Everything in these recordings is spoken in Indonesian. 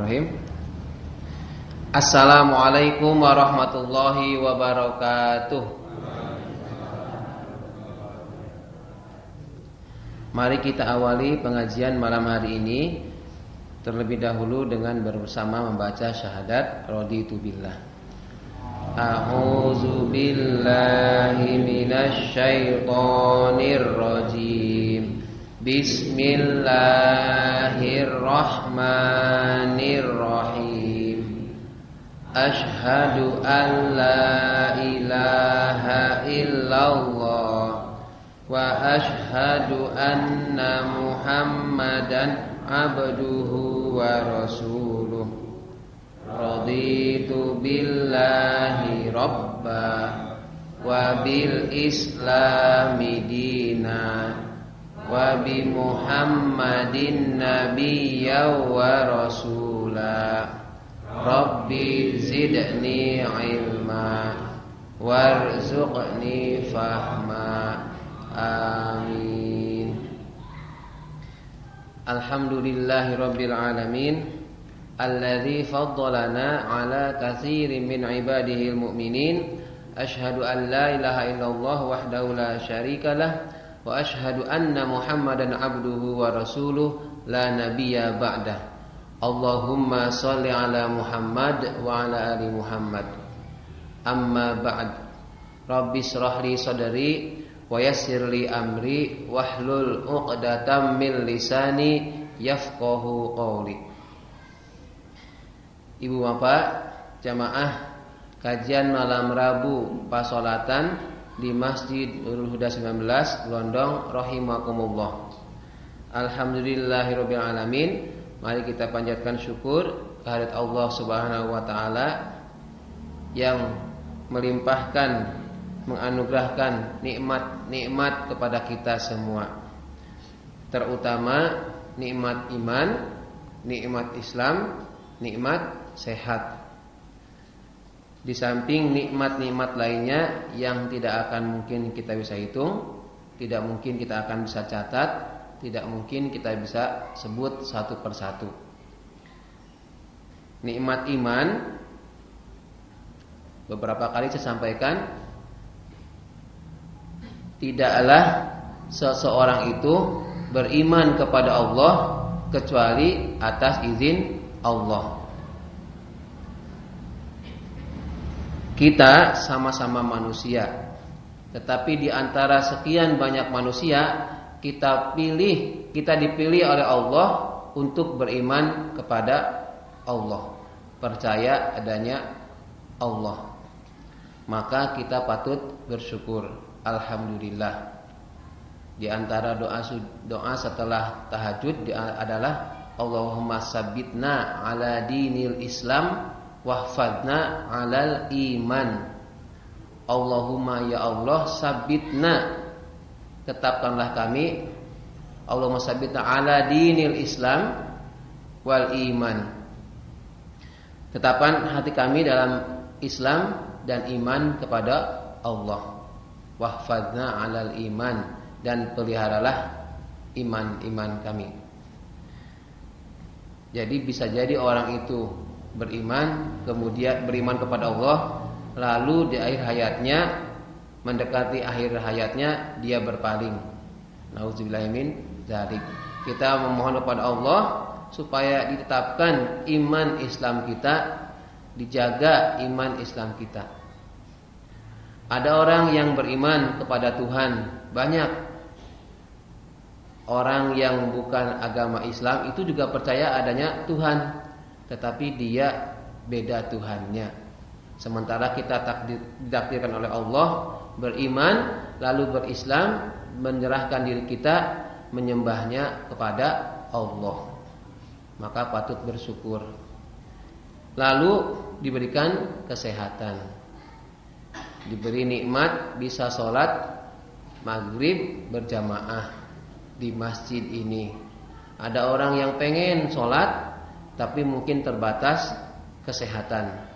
Bismillahirrahmanirrahim. Assalamualaikum warahmatullahi wabarakatuh. Mari kita awali pengajian malam hari ini terlebih dahulu dengan bersama membaca syahadat raditu billah. A'udzu billahi minasy syaithanir rajim. Bismillahirrahmanirrahim. Asyhadu an la ilaha illallah wa asyhadu anna Muhammadan abduhu wa rasuluh. Raditu billahi rabba wa bil islami dina wa bi Muhammadin nabiyya wa rasula. Rabbi zidni ilma warzuqni fahma. Amin. Alhamdulillahi rabbil alamin alladzi faddalana ala katsirin min ibadihil mu'minin. Asyhadu an la ilaha illallah wahdahu la syarikalah wa asyhadu anna Muhammadan abduhu wa rasuluh la nabiyya ba'dah. Allahumma shalli ala Muhammad wa ala ali Muhammad. Amma ba'd. Rabbi shrah li sadri wa yassir li amri wahlul 'uqdatam min lisani yafqahu qawli. Ibu bapak jamaah kajian malam Rabu pasolatan di Masjid Nurul Huda 19 Londong rahimakumullah. Alhamdulillahirabbil alamin. Mari kita panjatkan syukur kehadirat Allah Subhanahu wa taala yang melimpahkan, menganugerahkan nikmat-nikmat kepada kita semua. Terutama nikmat iman, nikmat Islam, nikmat sehat. Di samping nikmat-nikmat lainnya yang tidak akan mungkin kita bisa hitung, tidak mungkin kita akan bisa catat, tidak mungkin kita bisa sebut satu persatu. Nikmat iman, beberapa kali saya sampaikan, tidaklah seseorang itu beriman kepada Allah kecuali atas izin Allah. Kita sama-sama manusia, tetapi di antara sekian banyak manusia kita dipilih oleh Allah untuk beriman kepada Allah, percaya adanya Allah. Maka kita patut bersyukur. Alhamdulillah. Di antara doa setelah tahajud adalah Allahumma sabbitna ala dinil Islam wahfadna alal iman. Allahumma ya Allah sabbitna, tetapkanlah kami, Allahumma sabbitna ala dinil Islam wal iman. Tetapkan hati kami dalam Islam dan iman kepada Allah. Wahfadna alal iman, dan peliharalah iman kami. Jadi bisa jadi orang itu beriman, kemudian beriman kepada Allah, lalu di akhir hayatnya, mendekati akhir hayatnya, dia berpaling. Nauzubillahi min dzalik. Kita memohon kepada Allah supaya ditetapkan iman Islam kita, dijaga iman Islam kita. Ada orang yang beriman kepada Tuhan banyak. Orang yang bukan agama Islam itu juga percaya adanya Tuhan, tetapi dia beda Tuhannya. Sementara kita ditakdirkan oleh Allah beriman, lalu berislam, menyerahkan diri kita menyembahnya kepada Allah. Maka patut bersyukur. Lalu diberikan kesehatan, diberi nikmat bisa sholat maghrib berjamaah di masjid ini. Ada orang yang pengen sholat tapi mungkin terbatas kesehatan.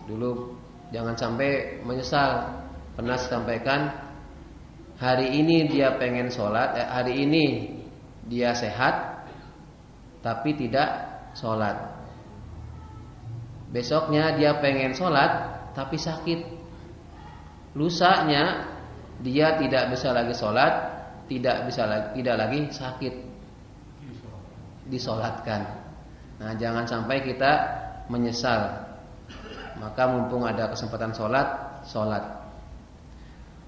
Dulu jangan sampai menyesal. Pernah sampaikan, hari ini dia pengen sholat, hari ini dia sehat, tapi tidak sholat. Besoknya dia pengen sholat tapi sakit. Lusanya dia tidak bisa lagi sholat, tidak lagi sakit, disolatkan. Nah, jangan sampai kita menyesal. Maka mumpung ada kesempatan sholat.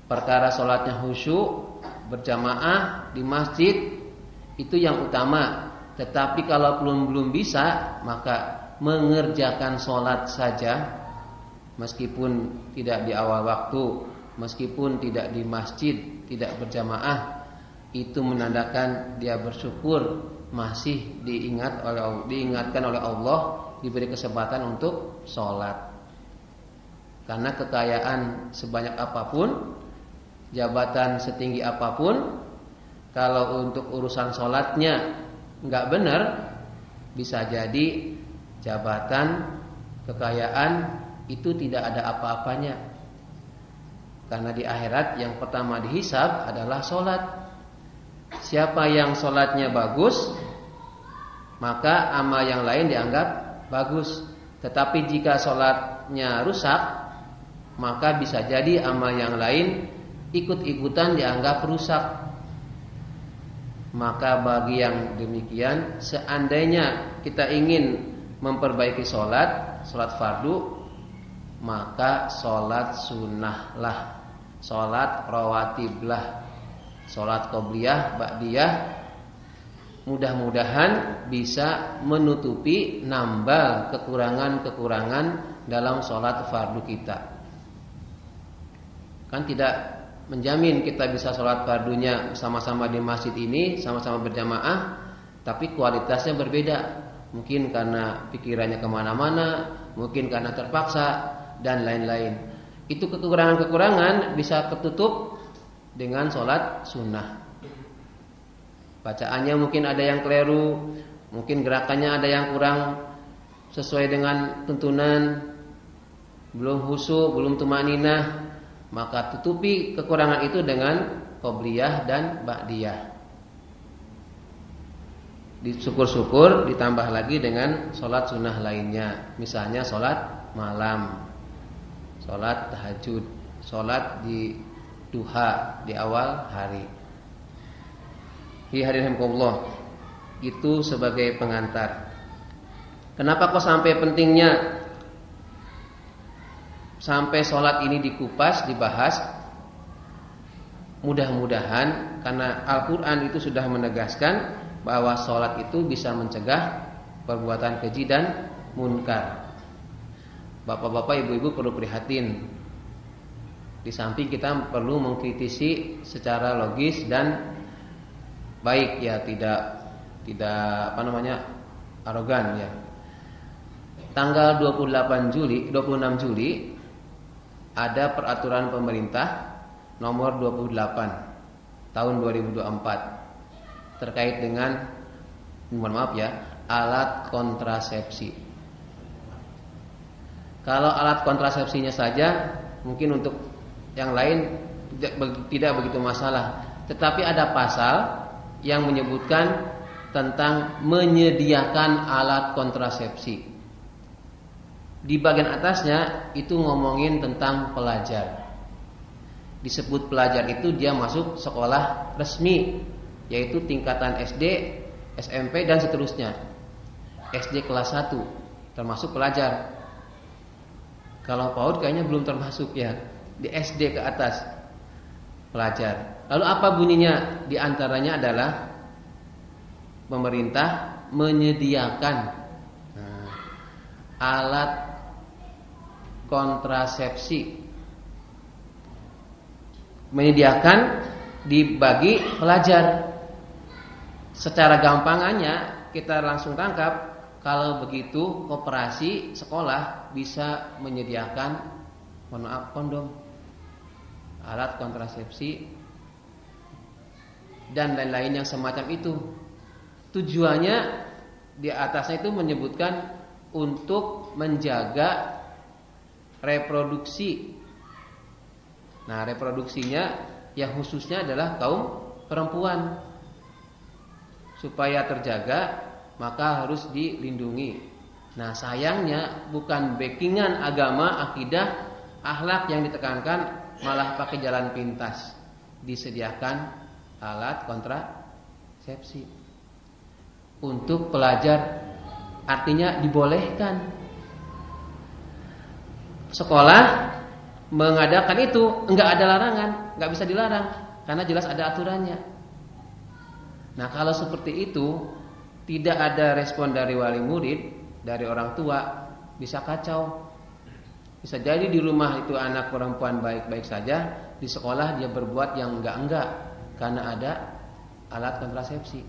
Perkara sholatnya khusyuk berjamaah di masjid itu yang utama. Tetapi kalau belum bisa, maka mengerjakan sholat saja, meskipun tidak di awal waktu, meskipun tidak di masjid, tidak berjamaah, itu menandakan dia bersyukur masih diingatkan oleh Allah, diberi kesempatan untuk sholat. Karena kekayaan sebanyak apapun, jabatan setinggi apapun, kalau untuk urusan sholatnya nggak benar, bisa jadi jabatan, kekayaan itu tidak ada apa-apanya. Karena di akhirat yang pertama dihisab adalah sholat. Siapa yang sholatnya bagus, maka amal yang lain dianggap bagus. Tetapi jika sholatnya rusak, maka bisa jadi amal yang lain ikut-ikutan dianggap rusak. Maka bagi yang demikian, seandainya kita ingin memperbaiki sholat fardu, maka sholat sunnahlah, sholat rawatiblah, sholat qobliyah, ba'diyah. Mudah-mudahan bisa menutupi, nambal kekurangan-kekurangan dalam sholat fardu kita. Kan tidak menjamin kita bisa sholat fardunya sama-sama di masjid ini, sama-sama berjamaah, tapi kualitasnya berbeda. Mungkin karena pikirannya kemana-mana, mungkin karena terpaksa, dan lain-lain. Itu kekurangan-kekurangan bisa ketutup dengan sholat sunnah. Bacaannya mungkin ada yang keliru, mungkin gerakannya ada yang kurang sesuai dengan tuntunan, belum khusyuk, belum tumaninah. Maka tutupi kekurangan itu dengan qobliyah dan ba'diyah. Syukur-syukur ditambah lagi dengan sholat sunnah lainnya. Misalnya sholat malam, sholat tahajud, sholat di duha, di awal hari. Hadirin itu sebagai pengantar. Kenapa kok sampai pentingnya sampai sholat ini dikupas, dibahas? Mudah-mudahan karena Al-Quran itu sudah menegaskan bahwa sholat itu bisa mencegah perbuatan keji dan munkar. Bapak-bapak, ibu-ibu perlu prihatin. Di samping kita perlu mengkritisi secara logis dan baik, ya, tidak arogan, ya. Tanggal 26 Juli ada peraturan pemerintah nomor 28 tahun 2024 terkait dengan, mohon maaf ya, alat kontrasepsi. Kalau alat kontrasepsinya saja, mungkin untuk yang lain tidak begitu masalah. Tetapi ada pasal yang menyebutkan tentang menyediakan alat kontrasepsi. Di bagian atasnya itu ngomongin tentang pelajar. Disebut pelajar itu dia masuk sekolah resmi, yaitu tingkatan SD, SMP dan seterusnya. SD kelas 1 termasuk pelajar. Kalau PAUD kayaknya belum termasuk, ya. Di SD ke atas pelajar. Lalu apa bunyinya? Di antaranya adalah pemerintah menyediakan alat kontrasepsi, menyediakan dibagi pelajar. Secara gampangannya kita langsung tangkap, kalau begitu koperasi sekolah bisa menyediakan, mohon maaf, kondom, alat kontrasepsi dan lain-lain yang semacam itu. Tujuannya di atasnya itu menyebutkan untuk menjaga reproduksi. Nah, reproduksinya yang khususnya adalah kaum perempuan, supaya terjaga maka harus dilindungi. Nah, sayangnya bukan backingan agama, akidah, akhlak yang ditekankan, malah pakai jalan pintas. Disediakan alat kontrasepsi untuk pelajar, artinya dibolehkan. Sekolah mengadakan itu enggak ada larangan, enggak bisa dilarang karena jelas ada aturannya. Nah, kalau seperti itu tidak ada respon dari wali murid, dari orang tua, bisa kacau. Bisa jadi di rumah itu anak perempuan baik-baik saja, di sekolah dia berbuat yang enggak karena ada alat kontrasepsi.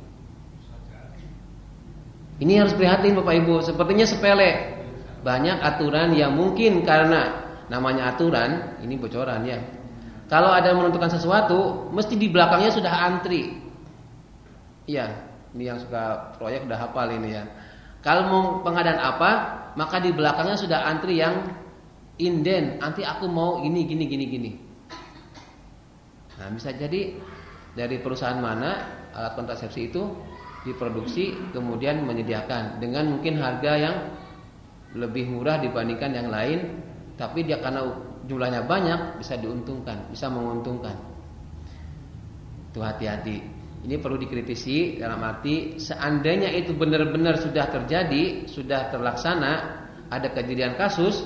Ini harus prihatin Bapak Ibu, sepertinya sepele. Banyak aturan yang mungkin karena namanya aturan, ini bocoran ya. Kalau ada menentukan sesuatu, mesti di belakangnya sudah antri. Iya, ini yang suka proyek udah hafal ini ya. Kalau mau pengadaan apa, maka di belakangnya sudah antri yang inden. Nanti aku mau gini. Nah, bisa jadi dari perusahaan mana alat kontrasepsi itu diproduksi kemudian menyediakan dengan mungkin harga yang lebih murah dibandingkan yang lain, tapi dia karena jumlahnya banyak bisa diuntungkan, bisa menguntungkan. Itu hati-hati. Ini perlu dikritisi dalam arti seandainya itu benar-benar sudah terjadi, sudah terlaksana, ada kejadian kasus,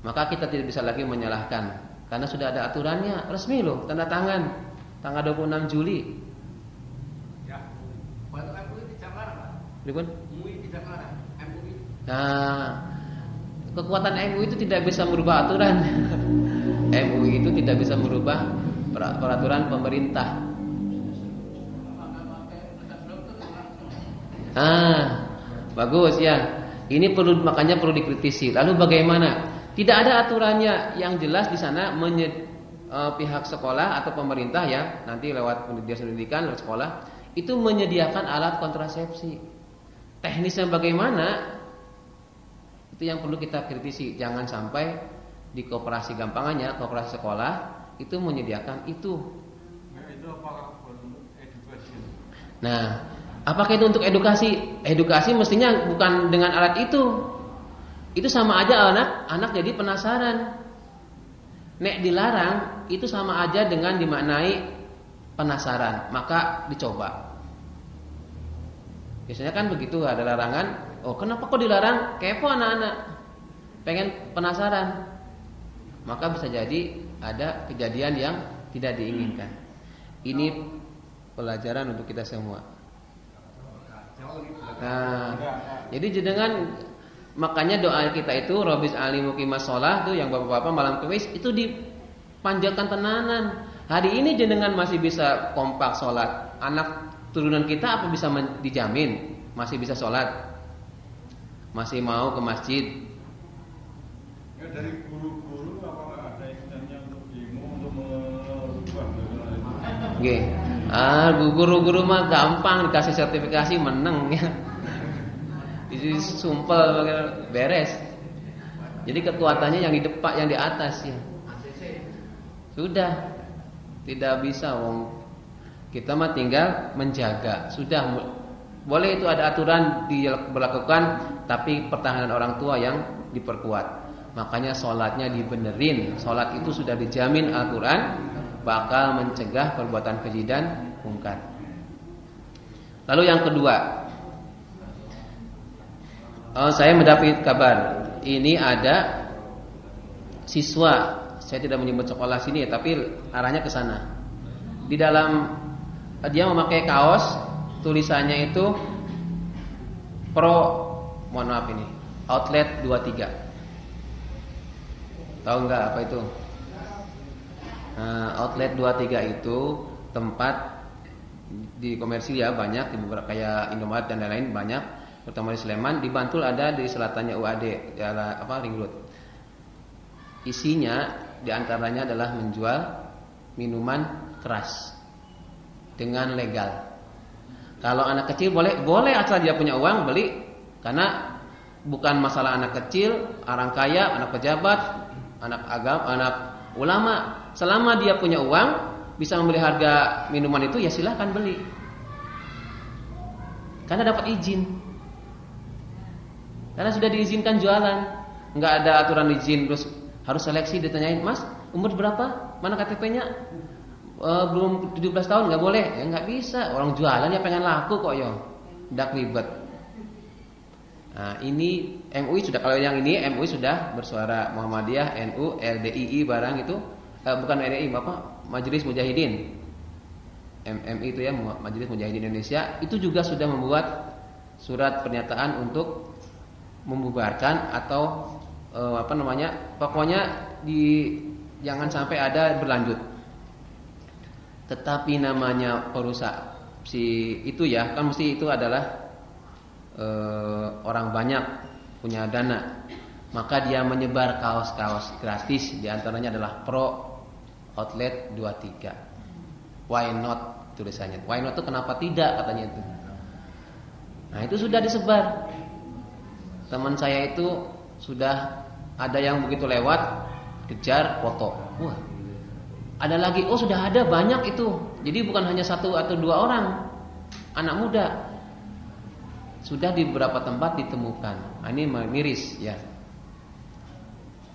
maka kita tidak bisa lagi menyalahkan karena sudah ada aturannya, resmi loh, tanda tangan tanggal 26 Juli. Ya. Buat MUI tidak larang, Pak. Ribun? MUI tidak larang, MUI. Nah, kekuatan MUI itu tidak bisa merubah aturan. MUI itu tidak bisa merubah peraturan pemerintah. Bagus ya. Ini makanya perlu dikritisi. Lalu bagaimana? Tidak ada aturannya yang jelas di sana pihak sekolah atau pemerintah ya, nanti lewat pendidikan lewat sekolah itu menyediakan alat kontrasepsi. Teknisnya bagaimana? Itu yang perlu kita kritisi. Jangan sampai di koperasi gampangannya, koperasi sekolah itu menyediakan itu. Itu apakah untuk edukasi? Nah, apakah itu untuk edukasi? Edukasi mestinya bukan dengan alat itu. Itu sama aja anak jadi penasaran. Nek dilarang itu sama aja dengan dimaknai penasaran, maka dicoba. Biasanya kan begitu, ada larangan. Oh, kenapa kok dilarang? Kepo anak-anak, pengen penasaran. Maka bisa jadi ada kejadian yang tidak diinginkan. Ini pelajaran untuk kita semua. Nah, jadi dengan makanya doa kita itu Robis alimu qimas sholah tuh yang bapak-bapak malam kemis itu dipanjatkan tenanan. Hari ini jenengan masih bisa kompak sholat, anak turunan kita apa bisa dijamin masih bisa sholat, masih mau ke masjid? Ya, dari guru-guru apakah ada inginnya untuk demo untuk merubah itu? Oke. Guru-guru mah gampang dikasih sertifikasi menang ya. Jadi sumpel beres. Jadi kekuatannya yang di depan, yang di atas ya. Sudah tidak bisa wong. Kita mah tinggal menjaga. Sudah boleh itu ada aturan diberlakukan, tapi pertahanan orang tua yang diperkuat. Makanya sholatnya dibenerin. Sholat itu sudah dijamin Al-Quran bakal mencegah perbuatan keji dan mungkar. Lalu yang kedua, saya mendapat kabar ini ada siswa, saya tidak menyebut sekolah sini, tapi arahnya ke sana. Di dalam dia memakai kaos tulisannya itu mohon maaf ini, outlet 23. Tahu nggak apa itu? Outlet 23 itu tempat di komersil ya, banyak di beberapa kayak Indomaret dan lain-lain banyak, terutama di Sleman. Di Bantul ada, di selatannya UAD, daerah Ring Road. Isinya diantaranya adalah menjual minuman keras dengan legal. Kalau anak kecil boleh asal dia punya uang beli, karena bukan masalah anak kecil, orang kaya, anak pejabat, anak agama, anak ulama. Selama dia punya uang, bisa membeli harga minuman itu, ya silahkan beli, karena dapat izin. Karena sudah diizinkan jualan, nggak ada aturan izin terus harus seleksi, ditanyain, Mas umur berapa, mana KTP-nya, belum 17 tahun nggak boleh, ya nggak bisa. Orang jualan ya pengen laku kok yo, ndak ribet. Nah ini MUI sudah, kalau yang ini MUI sudah bersuara, Muhammadiyah, NU, LDII barang itu, bukan LDII, Bapak Majelis Mujahidin, MMI itu ya, Majelis Mujahidin Indonesia, itu juga sudah membuat surat pernyataan untuk membubarkan atau pokoknya jangan sampai ada berlanjut. Tetapi namanya perusahaan si itu ya, kan mesti itu adalah orang banyak punya dana, maka dia menyebar kaos-kaos gratis, diantaranya adalah Pro Outlet 23. Why not tulisannya? Why not itu kenapa tidak katanya itu. Nah itu sudah disebar. Teman saya itu sudah ada yang begitu lewat kejar foto. Wah, ada lagi. Oh sudah ada banyak itu. Jadi bukan hanya satu atau dua orang anak muda. Sudah di beberapa tempat ditemukan. Nah, ini miris ya.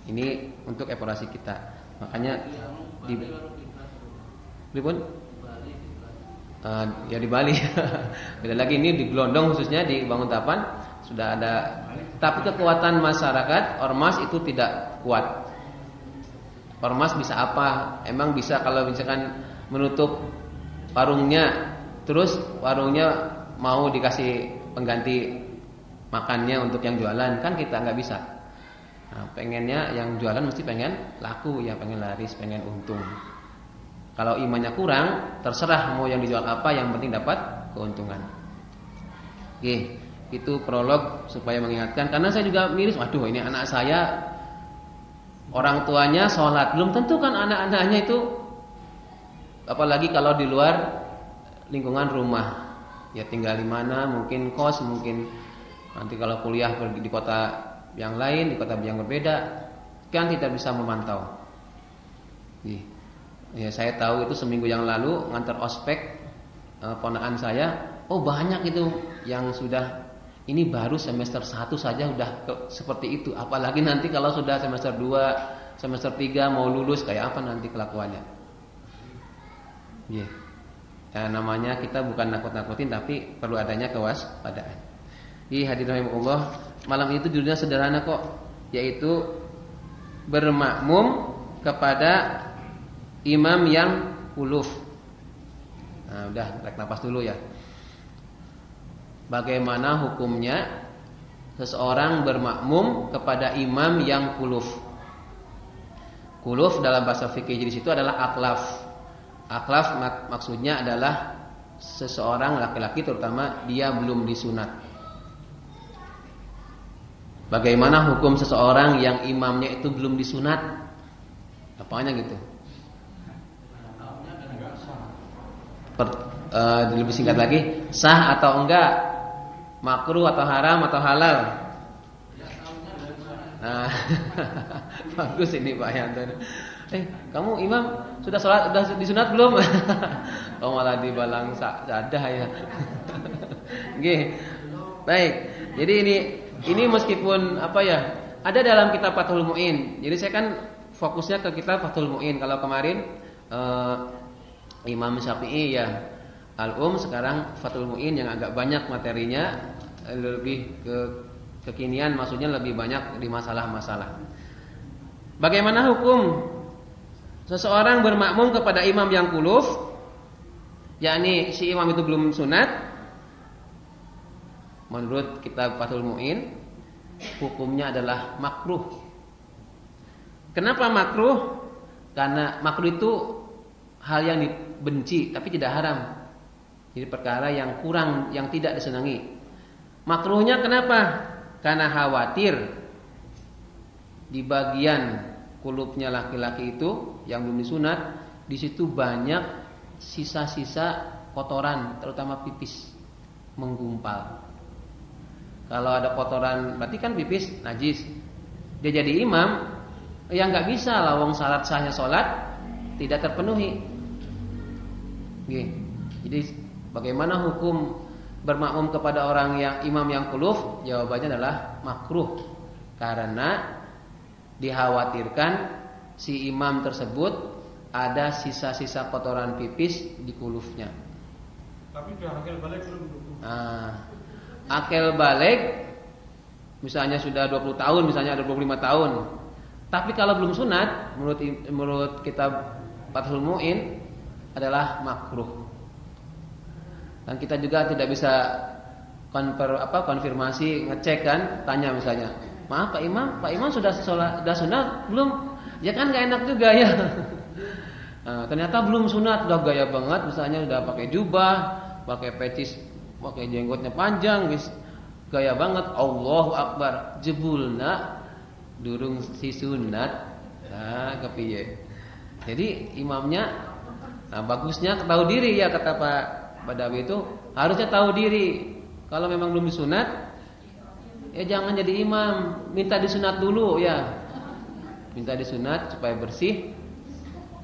Ini untuk evaluasi kita. Makanya di ya di Bali. Beda lagi, ini di Glondong khususnya di Banguntapan sudah ada. Tapi kekuatan masyarakat ormas itu tidak kuat. Ormas bisa apa? Emang bisa kalau misalkan menutup warungnya, terus warungnya mau dikasih pengganti makannya untuk yang jualan, kan kita nggak bisa. Nah, pengennya yang jualan mesti pengen laku, ya pengen laris, pengen untung. Kalau imannya kurang, terserah mau yang dijual apa, yang penting dapat keuntungan. Oke, itu prolog supaya mengingatkan. Karena saya juga miris, waduh ini anak saya, orang tuanya sholat, belum tentu kan anak-anaknya itu, apalagi kalau di luar lingkungan rumah, ya tinggal di mana, mungkin kos, mungkin nanti kalau kuliah di kota yang lain, di kota yang berbeda, kan tidak bisa memantau. Ya saya tahu itu seminggu yang lalu ngantar ospek ponakan saya, oh banyak itu yang sudah, ini baru semester 1 saja udah seperti itu, apalagi nanti kalau sudah semester 2, semester 3 mau lulus, kayak apa nanti kelakuannya. Ya, namanya kita bukan nakut-nakutin, tapi perlu adanya kewaspadaan. Hadirin rahimakumullah, malam itu judulnya sederhana kok, yaitu bermakmum kepada imam yang uluf. Nah, udah tarik nafas dulu ya. Bagaimana hukumnya seseorang bermakmum kepada imam yang kuluf? Kuluf dalam bahasa fikih di situ adalah aklaf. Aklaf maksudnya adalah seseorang laki-laki, terutama dia belum disunat. Bagaimana hukum seseorang yang imamnya itu belum disunat? Apanya gitu? Lebih singkat lagi, sah atau enggak? Makruh atau haram atau halal? Nah, bagus ini Pak Yanto. Kamu imam sudah sholat, sudah disunat belum? Oh malah dibalang sadah ya. Oke, baik. Jadi ini meskipun apa ya, ada dalam kitab Fathul Mu'in. Jadi saya kan fokusnya ke kitab Fathul Mu'in. Kalau kemarin Imam Syafi'i ya Al-Um, sekarang Fathul Mu'in yang agak banyak materinya, lebih kekinian, maksudnya lebih banyak di masalah-masalah. Bagaimana hukum seseorang bermakmum kepada imam yang kuluf, yakni si imam itu belum sunat? Menurut kitab Fathul Mu'in, hukumnya adalah makruh. Kenapa makruh? Karena makruh itu hal yang dibenci tapi tidak haram. Jadi perkara yang kurang, yang tidak disenangi. Makruhnya kenapa? Karena khawatir di bagian kulupnya laki-laki itu yang belum disunat, di situ banyak sisa-sisa kotoran, terutama pipis menggumpal. Kalau ada kotoran, berarti kan pipis najis. Dia jadi imam, ya nggak bisa lah, wong syarat sahnya sholat tidak terpenuhi. Jadi bagaimana hukum bermakmum kepada orang yang imam yang khuluf? Jawabannya adalah makruh. Karena dikhawatirkan si imam tersebut ada sisa-sisa kotoran pipis di khulufnya. Tapi dia akil balik belum. Akil balik misalnya sudah 20 tahun, misalnya ada 25 tahun. Tapi kalau belum sunat, menurut kitab Fathul Mu'in adalah makruh. Dan kita juga tidak bisa konfirmasi, ngecek kan, tanya misalnya, maaf Pak Imam sudah sunat belum? Ya kan nggak enak juga ya. Nah, ternyata belum sunat, udah gaya banget, misalnya udah pakai jubah, pakai pecis, pakai jenggotnya panjang, gaya banget, Allahu Akbar, jebulna durung si sunat. Nah, kepiye? Jadi imamnya, bagusnya tahu diri ya, kata Pak Badawi itu harusnya tahu diri. Kalau memang belum disunat, ya jangan jadi imam, minta disunat dulu ya. Minta disunat supaya bersih.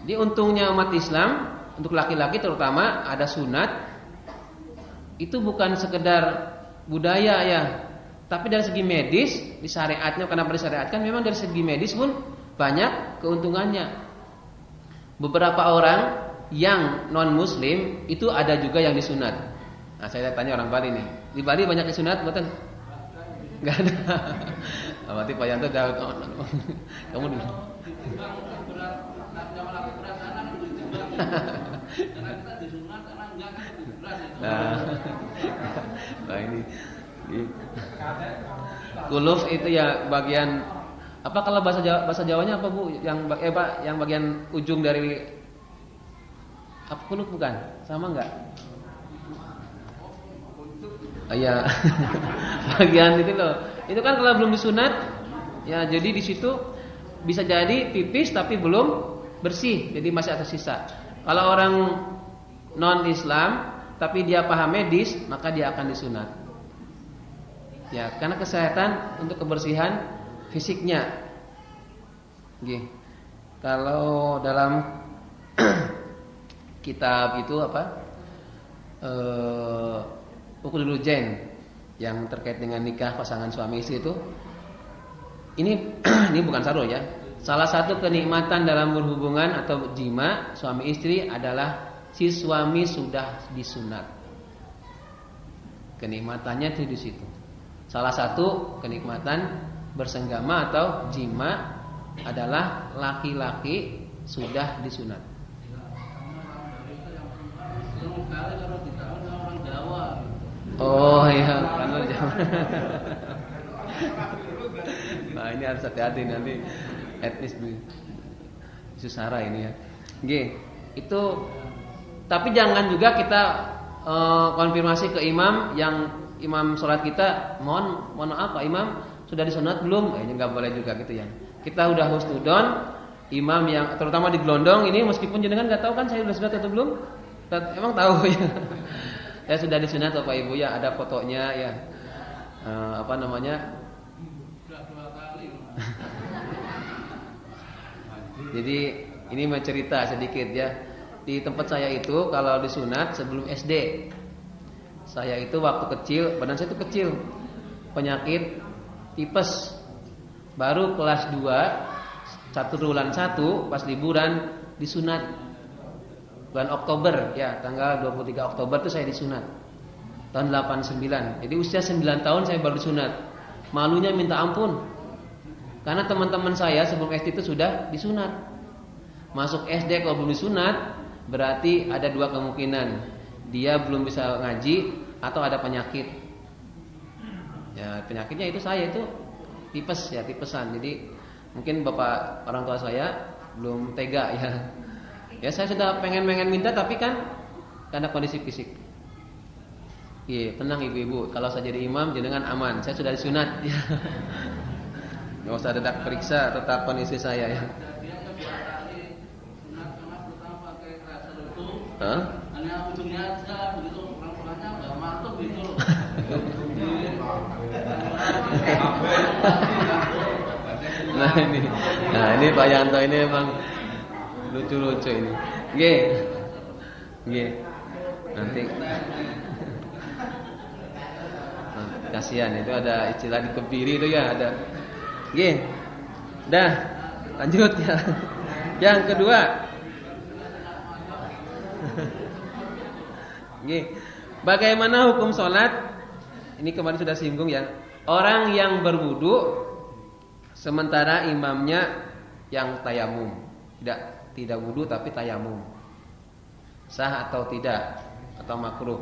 Di untungnya umat Islam, untuk laki-laki terutama ada sunat. Itu bukan sekedar budaya ya, tapi dari segi medis, di syariatnya kenapa disyariatkan? Memang dari segi medis pun banyak keuntungannya. Beberapa orang yang non muslim itu ada juga yang disunat. Nah, saya tanya orang Bali nih, di Bali banyak disunat bukan? Enggak ada. Berarti Pak Yanto jauh. Kamu dulu. Nah ini kuluf itu ya bagian apa, kalau bahasa Jawanya apa Bu? Yang Pak, yang bagian ujung dari apa, kuluf bukan? Sama enggak? Iya. Bagian itu loh. Itu kan kalau belum disunat ya, jadi di situ bisa jadi pipis tapi belum bersih, jadi masih ada sisa. Kalau orang non Islam tapi dia paham medis, maka dia akan disunat. Ya, karena kesehatan untuk kebersihan fisiknya. Oke. Kalau dalam kitab itu apa? Uqdul Jen yang terkait dengan nikah pasangan suami istri itu, ini bukan saru ya. Salah satu kenikmatan dalam berhubungan atau jima suami istri adalah si suami sudah disunat. Kenikmatannya itu di situ. Salah satu kenikmatan bersenggama atau jima adalah laki-laki sudah disunat. Oh iya, karena Jawa. Nah ini harus hati-hati nanti etnis isu sara ini ya. Oke, itu. Tapi jangan juga kita konfirmasi ke imam, yang imam sholat kita, mohon maaf Pak Imam sudah disunat belum? Ini nggak boleh juga gitu ya. Kita udah husnudon, imam yang terutama di Gelondong ini, meskipun jenengan nggak tahu kan saya sudah sunat atau belum? Emang tahu ya. Saya sudah disunat Bapak Ibu ya, ada fotonya ya. Apa namanya? Jadi ini mau cerita sedikit ya. Di tempat saya itu kalau disunat sebelum SD. Saya itu waktu kecil, badan saya itu kecil. Penyakit tipes. Baru kelas 2, 1 pas liburan disunat. Bulan Oktober ya, tanggal 23 Oktober itu saya disunat. Tahun 89. Jadi usia 9 tahun saya baru disunat. Malunya minta ampun. Karena teman-teman saya sebelum SD itu sudah disunat. Masuk SD kalau belum disunat, berarti ada 2 kemungkinan. Dia belum bisa ngaji atau ada penyakit. Ya, penyakitnya itu saya itu tipes ya, tipesan. Jadi mungkin bapak orang tua saya belum tega ya. Ya saya sudah pengen minta, tapi kan karena kondisi fisik. Iya, tenang ibu-ibu. Kalau saya jadi imam, jenengan aman. Saya sudah disunat. Ya. Nggak usah tetap periksa, tetap kondisi saya ya. Hah? Hanya ujungnya aja begitu, orang-orangnya nggak mantap gitu. Nah ini Pak Yanto ini memang lucu-lucu ini. Nggih. Nanti kasihan itu ada istilah dikebiri itu ya ada. Oke. Dah, lanjut ya. Yang kedua. Oke. Bagaimana hukum sholat? Ini kemarin sudah singgung ya. Orang yang berwudu sementara imamnya yang tayamum. Tidak wudu tapi tayamum. Sah atau tidak? Atau makruh?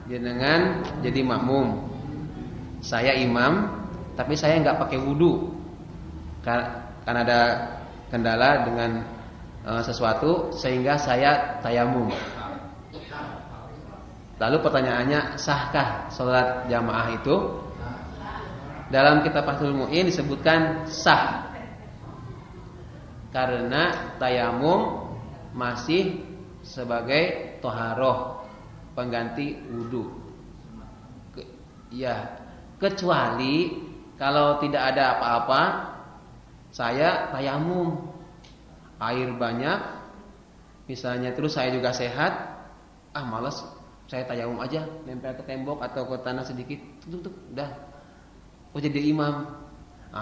Jenengan jadi makmum. Saya imam tapi saya nggak pakai wudu. Karena ada kendala dengan sesuatu sehingga saya tayamum. Lalu pertanyaannya, sahkah sholat jamaah itu? Dalam kitab Fathul Mu'in disebutkan sah. Karena tayamum masih sebagai toharoh, pengganti wudu. Kecuali kalau tidak ada apa-apa, saya tayamum. Air banyak, misalnya, terus saya juga sehat, malas, saya tayamum aja, nempel ke tembok atau ke tanah sedikit, udah, jadi imam.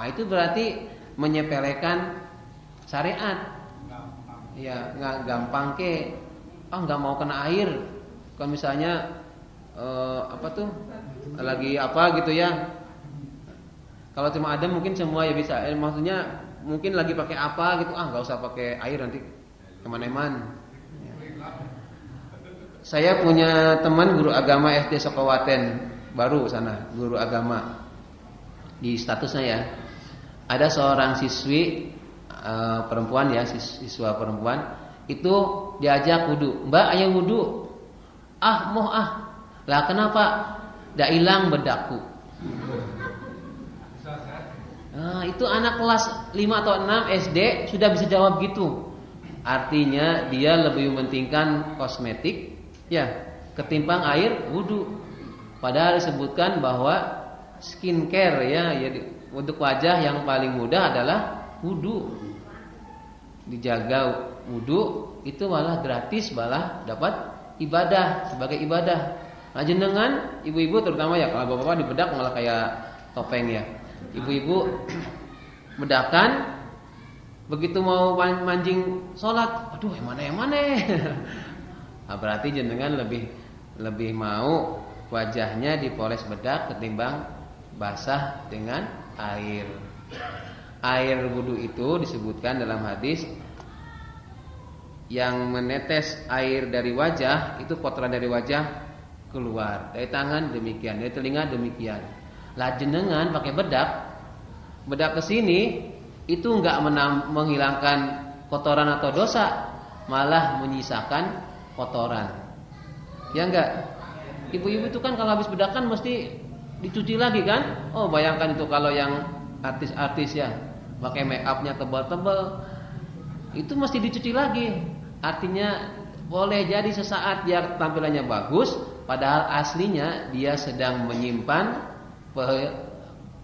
Itu berarti menyepelekan syariat. Ya, nggak gampang nggak mau kena air. Kalau misalnya lagi apa gitu ya. Kalau cuma ada mungkin semua ya bisa. Maksudnya mungkin lagi pakai apa gitu, nggak usah pakai air nanti kemana-mana. Saya punya teman guru agama SD Sokawaten baru sana, guru agama. Di statusnya ya, ada seorang siswi perempuan ya, siswa perempuan itu diajak wudu. Mbak, ayo wudu. Lah kenapa? Dah hilang bedaku. Itu anak kelas 5 atau 6 SD sudah bisa jawab gitu. Artinya dia lebih mementingkan kosmetik ya ketimbang air wudu. Padahal disebutkan bahwa skincare ya untuk wajah yang paling mudah adalah wudu. Dijaga wudu itu malah gratis, malah dapat ibadah sebagai ibadah. Nah, jenengan ibu-ibu terutama ya, kalau bapak-bapak dibedak malah kayak topeng ya. Ibu-ibu bedakan begitu mau mancing sholat, aduh yang mana. Nah, berarti jenengan lebih mau wajahnya dipoles bedak ketimbang basah dengan air. Air wudu itu disebutkan dalam hadis yang menetes air dari wajah itu kotoran dari wajah keluar, dari tangan demikian, dari telinga demikian. Lah jenengan pakai bedak ke sini itu enggak menghilangkan kotoran atau dosa, malah menyisakan kotoran. Ya enggak? Ibu-ibu itu kan kalau habis bedakan mesti dicuci lagi kan? Bayangkan itu kalau yang artis-artis ya, pakai make upnya tebal-tebal, itu mesti dicuci lagi. Artinya boleh jadi sesaat dia tampilannya bagus, padahal aslinya dia sedang menyimpan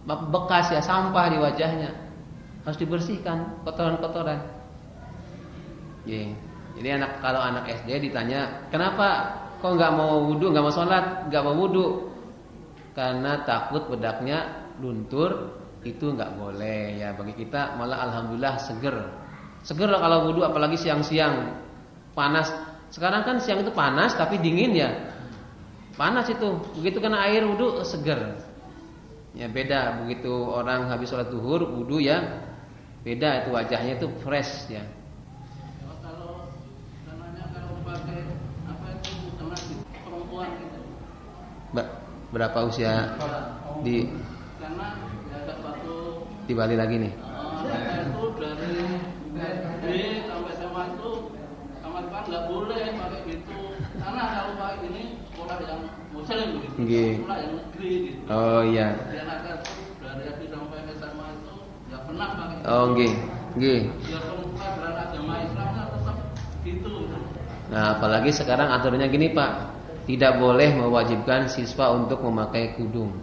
bekas ya, sampah di wajahnya. Harus dibersihkan kotoran-kotoran. Jadi kalau anak SD ditanya, kenapa kok nggak mau wudu, nggak mau sholat, nggak mau wudu? Karena takut bedaknya luntur. Itu nggak boleh ya. Bagi kita malah alhamdulillah seger loh kalau wudu, apalagi siang-siang panas. Sekarang kan siang itu panas tapi dingin ya, panas itu. Begitu kena air wudu seger. Ya beda begitu orang habis sholat zuhur wudu ya, beda itu wajahnya itu fresh ya. Kalau pakai apa itu kena perempuan gitu. Berapa usia di? Karena ada satu Di Bali lagi nih. itu dari SD sampai SMA itu sama depan nggak boleh pakai gitu. Karena kalau pakai ini sekolah yang muslim gitu, sekolah yang negeri gitu. Oh iya. Yang ada dari SD sampai SMA itu nggak pernah pakai. Biar perempuan beragama Islamnya tetap gitu. Nah, apalagi sekarang aturannya gini Pak, tidak boleh mewajibkan siswa untuk memakai kudung.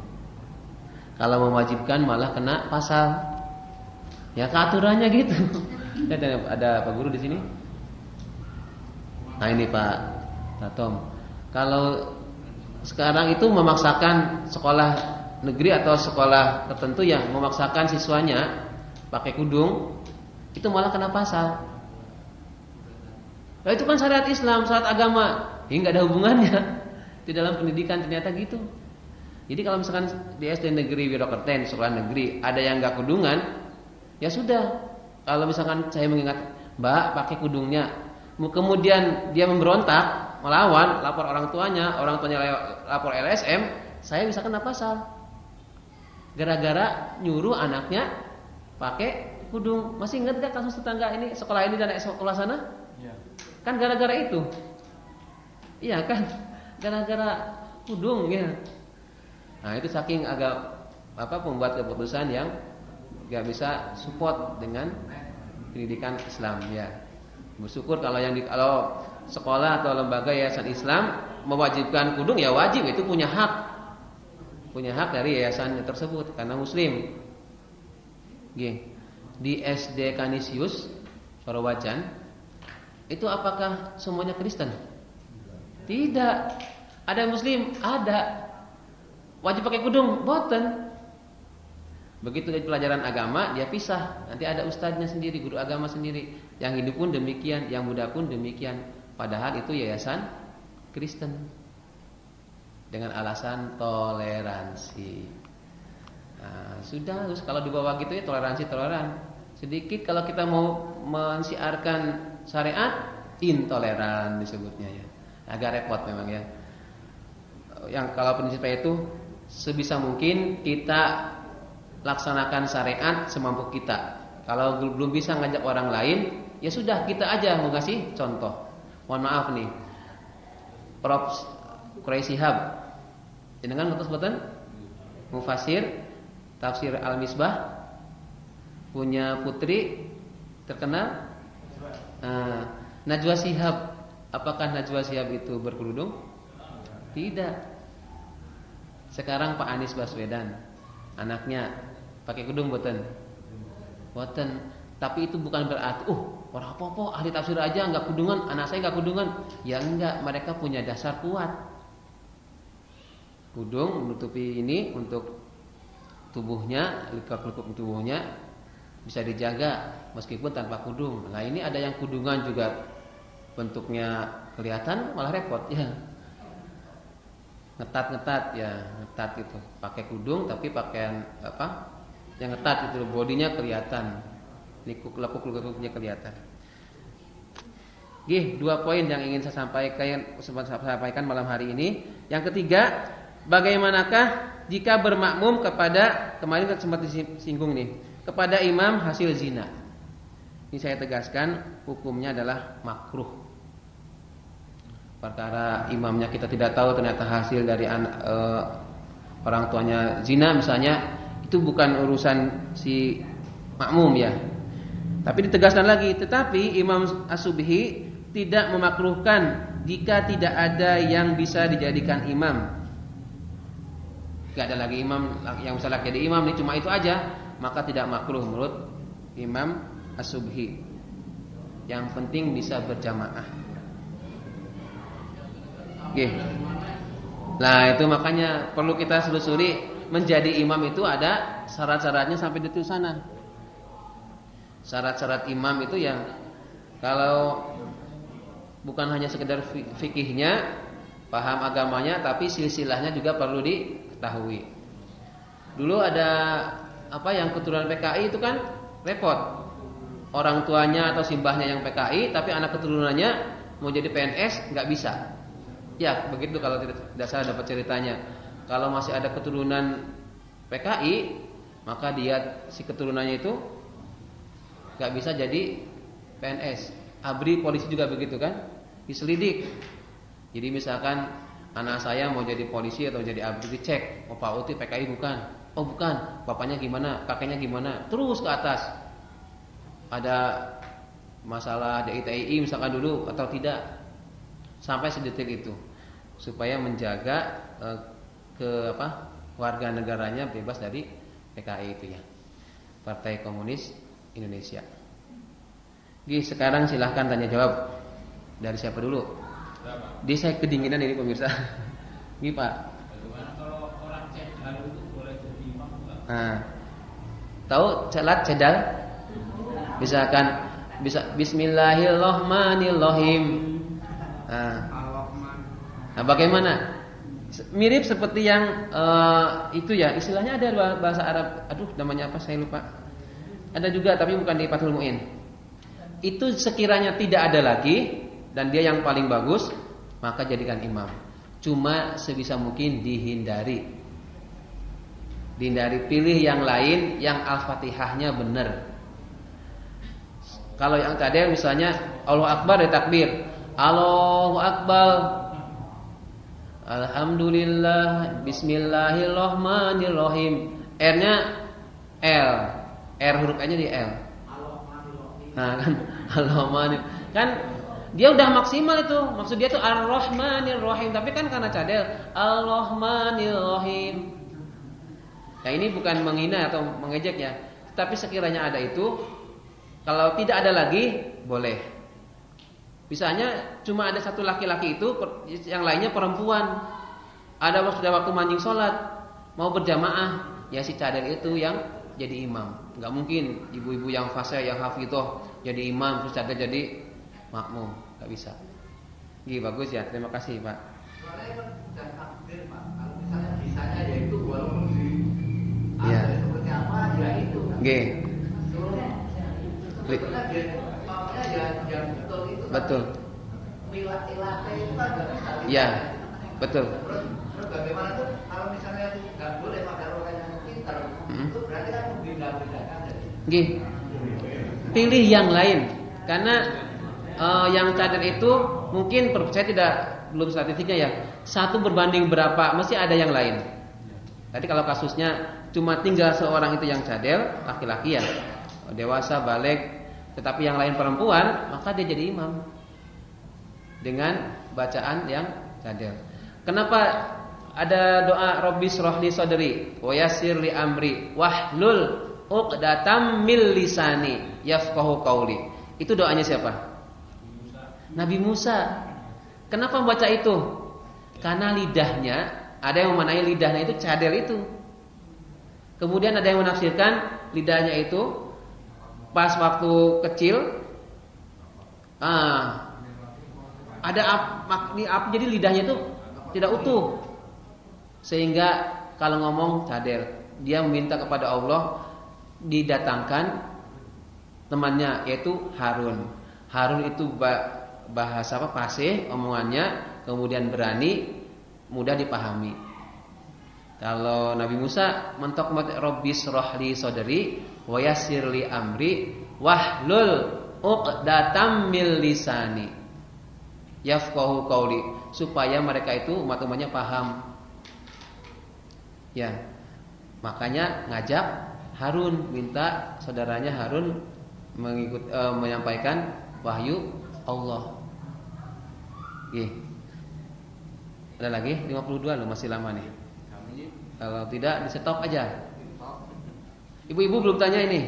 Kalau mewajibkan malah kena pasal. Ya keaturannya gitu. Ada Pak Guru di sini? Nah ini Pak Tatom. Kalau sekarang itu memaksakan sekolah negeri atau sekolah tertentu yang memaksakan siswanya pakai kudung, itu malah kena pasal. Nah, itu kan syariat Islam, syariat agama, ini nggak ada hubungannya di dalam pendidikan ternyata gitu. Jadi kalau misalkan di SD negeri Wirokerten, sekolah negeri ada yang nggak kudungan, ya sudah. Kalau misalkan saya mengingat, Mbak pakai kudungnya, kemudian dia memberontak, melawan, lapor orang tuanya lapor LSM, saya bisa kena pasal. Gara-gara nyuruh anaknya pakai kudung. Masih ingat gak kasus tetangga ini, sekolah ini dan sekolah sana? Ya. Kan gara-gara itu. Iya kan? Gara-gara kudung ya. Nah, itu saking agak pembuat keputusan yang gak bisa support dengan pendidikan Islam ya. Bersyukur kalau kalau sekolah atau lembaga yayasan Islam mewajibkan kudung, ya wajib, itu punya hak. Punya hak dari yayasan tersebut karena muslim. Di SD Kanisius Sorowajan itu apakah semuanya Kristen? Tidak. Ada muslim, ada. Wajib pakai kudung, boten. Begitu dari pelajaran agama dia pisah. Nanti ada ustadznya sendiri, guru agama sendiri. Yang Hindu pun demikian, yang Buddha pun demikian. Padahal itu yayasan Kristen. Dengan alasan toleransi. Nah, sudah, terus kalau di bawah gitu ya toleransi toleran. Sedikit kalau kita mau mensiarkan syariat, intoleran disebutnya ya. Agak repot memang ya. Yang kalau prinsipnya itu sebisa mungkin kita laksanakan syariat semampu kita. Kalau belum bisa ngajak orang lain, ya sudah kita aja mau ngasih contoh. Mohon maaf nih, Prof. Quraisy Shihab, dengan betul-betul mufasir tafsir Al-Misbah, punya putri terkenal Najwa Shihab. Apakah Najwa Shihab itu berkerudung? Tidak. Sekarang Pak Anies Baswedan, anaknya pakai kudung boten? Boten. Tapi itu bukan berarti orang apa-apa ahli tafsir aja enggak kudungan, anak saya enggak kudungan. Ya enggak, mereka punya dasar kuat. Kudung menutupi ini untuk tubuhnya, lekuk-lekuk tubuhnya bisa dijaga meskipun tanpa kudung. Nah, ini ada yang kudungan juga bentuknya kelihatan malah repot ya. Ngetat ya, ngetat itu. Pakai kudung tapi pakaian yang ngetat itu, bodinya kelihatan. Lekuk-lekuknya kelihatan. Dua poin yang ingin saya sampaikan malam hari ini. Yang ketiga, bagaimanakah jika bermakmum kepada, kemarin sempat disinggung nih, kepada imam hasil zina. Ini saya tegaskan, hukumnya adalah makruh. Perkara imamnya kita tidak tahu ternyata hasil dari orang tuanya zina misalnya, itu bukan urusan si makmum ya. Tapi ditegaskan lagi, tetapi Imam As-Subhi tidak memakruhkan jika tidak ada yang bisa dijadikan imam. Gak ada lagi imam yang bisa lagi jadi imam, ini cuma itu aja, maka tidak makruh menurut Imam As-Subhi. Yang penting bisa berjamaah. Nah, itu makanya perlu kita selusuri, menjadi imam itu ada syarat-syaratnya sampai di sana. Syarat-syarat imam itu yang kalau bukan hanya sekedar fikihnya, paham agamanya, tapi silsilahnya juga perlu diketahui. Dulu ada yang keturunan PKI itu kan repot. Orang tuanya atau simbahnya yang PKI, tapi anak keturunannya mau jadi PNS nggak bisa. Ya begitu kalau tidak salah dapat ceritanya. Kalau masih ada keturunan PKI, maka dia si keturunannya itu nggak bisa jadi PNS. ABRI polisi juga begitu kan, diselidik. Jadi misalkan anak saya mau jadi polisi atau jadi ABRI, dicek, Pak Uti PKI bukan? Oh bukan, bapaknya gimana, kakeknya gimana, terus ke atas. Ada masalah DITI misalkan dulu atau tidak, sampai sedetil itu, supaya menjaga warga negaranya bebas dari PKI itu ya, Partai Komunis Indonesia. Sekarang silahkan tanya jawab. Dari siapa dulu? Saya kedinginan ini pemirsa. Gini Pak. Bagaimana kalau orang cedal itu boleh jadi imam enggak? Nah, tahu salat cedal? Misalkan bisa Bismillahirrahmanirrahim. Nah, bagaimana? Mirip seperti yang itu ya, istilahnya ada bahasa Arab. Aduh, namanya apa saya lupa. Ada juga tapi bukan di Fathul Muin. Itu sekiranya tidak ada lagi dan dia yang paling bagus, maka jadikan imam. Cuma sebisa mungkin dihindari. Pilih yang lain yang Al-Fatihahnya benar. Kalau yang tadi misalnya Allahu Akbar dari takbir, Allahu Akbar, Alhamdulillah, Bismillahirrahmanirrahim. R-nya L, R huruf N-nya di L. Nah kan, Alhamdulillah. Kan dia udah maksimal itu. Maksud dia tuh Ar-Rahmanir-Rahim, tapi kan karena cadel Al-Rahmanir-Rahim. Nah ini bukan menghina atau mengejek ya, tapi sekiranya ada itu, kalau tidak ada lagi boleh. Misalnya cuma ada satu laki-laki itu, yang lainnya perempuan. Ada sudah waktu manjing sholat, mau berjamaah, ya si cadel itu yang jadi imam. Nggak mungkin ibu-ibu yang fasih, yang hafidhoh jadi imam, terus cadel jadi makmum, nggak bisa. Gih, bagus ya, terima kasih Pak. Soalnya kan bukan takdir Pak. Kalau misalnya bisanya ya itu walaupun di seperti apa ya itu. Gih. Sebetulnya dia maunya ya betul itu. Betul. Ilah-ilahnya itu kan nggak bisa. Ya, betul. Terus bagaimana tuh kalau misalnya nggak boleh pakai orang yang pintar, itu berarti kan membeda-bedakan. Gih. Pilih yang lain, karena yang cadel itu mungkin saya belum statistiknya ya. 1 berbanding berapa, mesti ada yang lain. Tadi kalau kasusnya cuma tinggal seorang itu yang cadel, laki-laki ya, dewasa, balik, tetapi yang lain perempuan, maka dia jadi imam dengan bacaan yang cadel. Kenapa ada doa Rabbi shrahli sadri wa yassir li amri wahlul 'uqdatam min lisani yafqahu qawli? Itu doanya siapa? Nabi Musa. Kenapa membaca itu? Karena lidahnya, ada yang memaknai lidahnya itu cadel itu. Kemudian ada yang menafsirkan lidahnya itu pas waktu kecil, ada jadi lidahnya itu tidak utuh, sehingga kalau ngomong cadel. Dia meminta kepada Allah didatangkan temannya, yaitu Harun. Harun itu bahasa fasih omongannya, kemudian berani, mudah dipahami. Kalau Nabi Musa mentok Rabbi shrahli sadri wa yassir li amri wahlul 'uqdatam min lisani yafqahu qawli, supaya mereka itu umat-umatnya paham. Ya. Makanya ngajak Harun, minta saudaranya Harun menyampaikan wahyu Allah. Ada lagi 52 loh, masih lama nih. Kalau tidak di stop aja. Ibu-ibu belum tanya ini.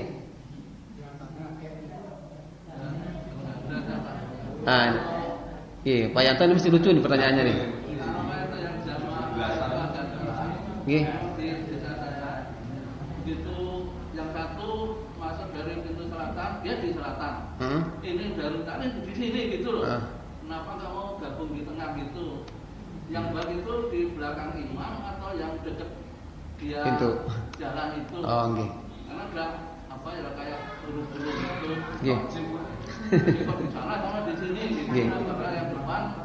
Pak Yanto ini mesti lucu nih pertanyaannya nih. Itu yang satu masuk dari pintu selatan, dia di selatan. Ini dari tadi di sini gitu loh. Kenapa nggak mau gabung di tengah gitu? Yang baik itu di belakang imam atau yang dekat dia pintu jalan itu? Oh, nggih. Karena udah apa ya kayak buru-buru gitu. Nggih. Kok di sana sama di sini gitu. Karena yang depan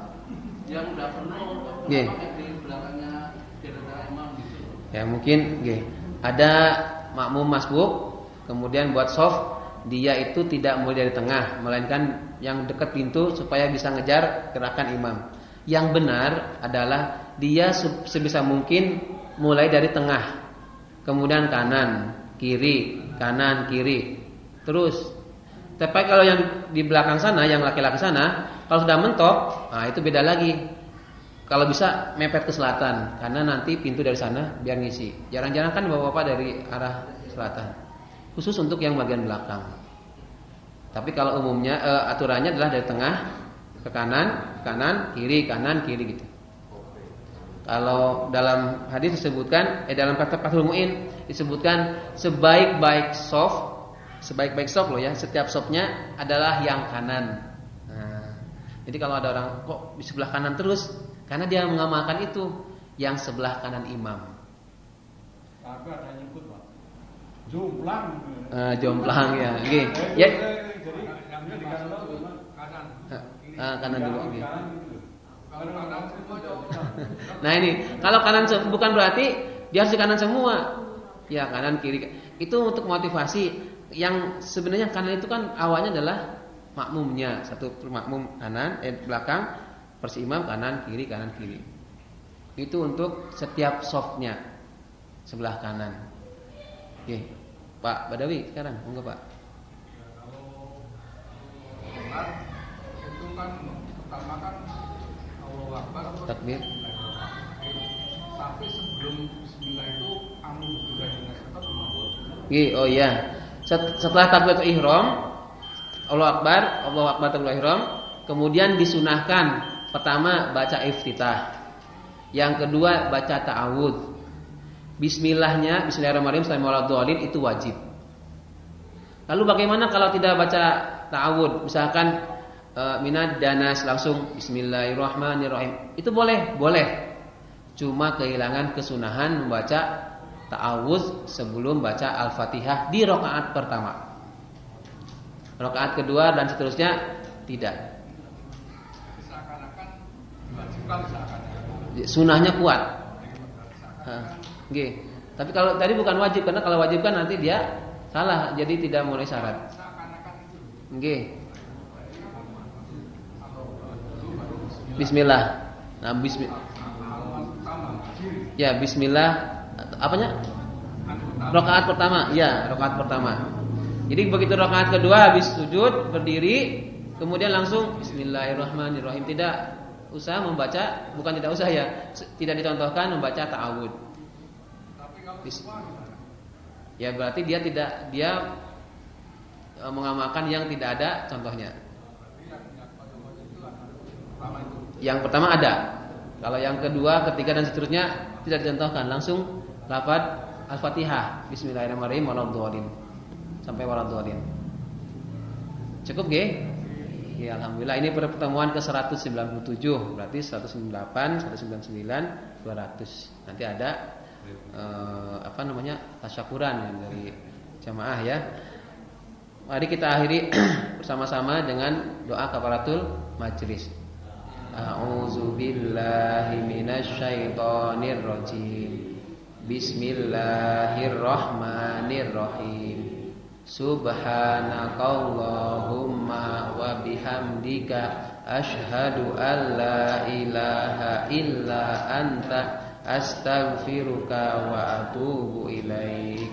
yang udah penuh, kenapa di belakangnya dekat imam gitu? Ya mungkin nggih. Ada makmum masbuk, kemudian buat soft, dia itu tidak mulai dari tengah, melainkan yang dekat pintu supaya bisa ngejar gerakan imam. Yang benar adalah dia sebisa mungkin mulai dari tengah, kemudian kanan, kiri, terus. Tapi kalau yang di belakang sana, yang laki-laki sana, kalau sudah mentok, nah itu beda lagi. Kalau bisa mepet ke selatan, karena nanti pintu dari sana biar ngisi. Jarang-jarang kan bapak-bapak dari arah selatan, khusus untuk yang bagian belakang. Tapi kalau umumnya aturannya adalah dari tengah ke kanan, kiri gitu. Kalau dalam hadis disebutkan, dalam kata Fathul Mu'in disebutkan sebaik-baik soft loh ya, setiap softnya adalah yang kanan. Nah, jadi kalau ada orang kok di sebelah kanan terus, karena dia mengamalkan itu yang sebelah kanan imam. Tapi ada nyebut Pak. Jomplang. Jomplang ya. Oke. Ya. Jadi yang di kanan. Kanan dulu. Oke. Nah ini, kalau kanan bukan berarti dia harus di kanan semua. Ya kanan kiri. Itu untuk motivasi. Yang sebenarnya kanan itu kan awalnya adalah makmumnya, satu makmum kanan, belakang, persi imam kanan kiri. Itu untuk setiap softnya sebelah kanan. Oke, Pak Badawi sekarang, enggak Pak? Kalau itu kan pertama kan Allahu Akbar Takbir. Tapi sebelum Bismillah itu amun sudah dinyatakan Oh iya. Setelah takbiratul ihram, Allahu Akbar takbiratul ihram, kemudian disunahkan pertama baca iftitah. Yang kedua baca ta'awudz. Bismillahnya, bismillahirrahmanirrahim sampai waladhdallin itu wajib. Lalu bagaimana kalau tidak baca ta'awudz? Misalkan minad danas langsung bismillahirrahmanirrahim. Itu boleh. Cuma kehilangan kesunahan membaca ta'awudz sebelum baca Al-Fatihah di rakaat pertama. Rakaat kedua dan seterusnya tidak. Seakan-akan diwajibkan Sunahnya kuat. Nggih. Tapi kalau tadi bukan wajib, karena kalau wajib kan nanti dia salah, jadi tidak memenuhi syarat. Nggih. Bismillah. Nah, bismillah. Apanya? Rakaat pertama. Ya, rakaat pertama. Jadi begitu rakaat kedua habis sujud berdiri, kemudian langsung bismillahirrahmanirrahim. Tidak usah membaca, bukan tidak usah ya, tidak dicontohkan membaca ta'awudz. Ya berarti dia mengamalkan yang tidak ada contohnya. Yang pertama ada. Kalau yang kedua, ketiga dan seterusnya tidak dicontohkan, langsung lafaz Al-Fatihah, bismillahirrahmanirrahim waladhdallin sampai waladhdallin. Cukup nggih? Ya alhamdulillah, ini pertemuan ke-197, berarti 198, 199, 200. Nanti ada tasyakuran dari jamaah ya. Mari kita akhiri bersama-sama dengan doa kafaratul majlis. A'udzubillahi minasyaitonir rajim. Bismillahirrahmanirrahim. Subhanakallahumma wa bihamdika asyhadu an la ilaha illa anta astaghfiruka wa atubu ilaik.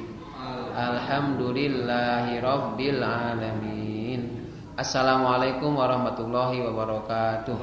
Alhamdulillahi rabbil alamin. Assalamualaikum warahmatullahi wabarakatuh.